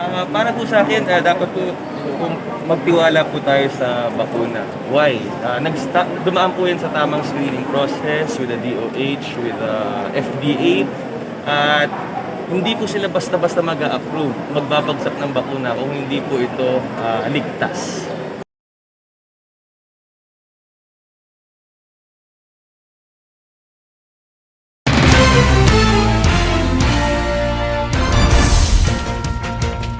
Para po sa akin, dapat po kung magtiwala po tayo sa bakuna. Why? Dumaan po yan sa tamang screening process with the DOH, with the FDA, at hindi po sila basta-basta mag-a-approve, magbabagsak ng bakuna kung hindi po ito ligtas.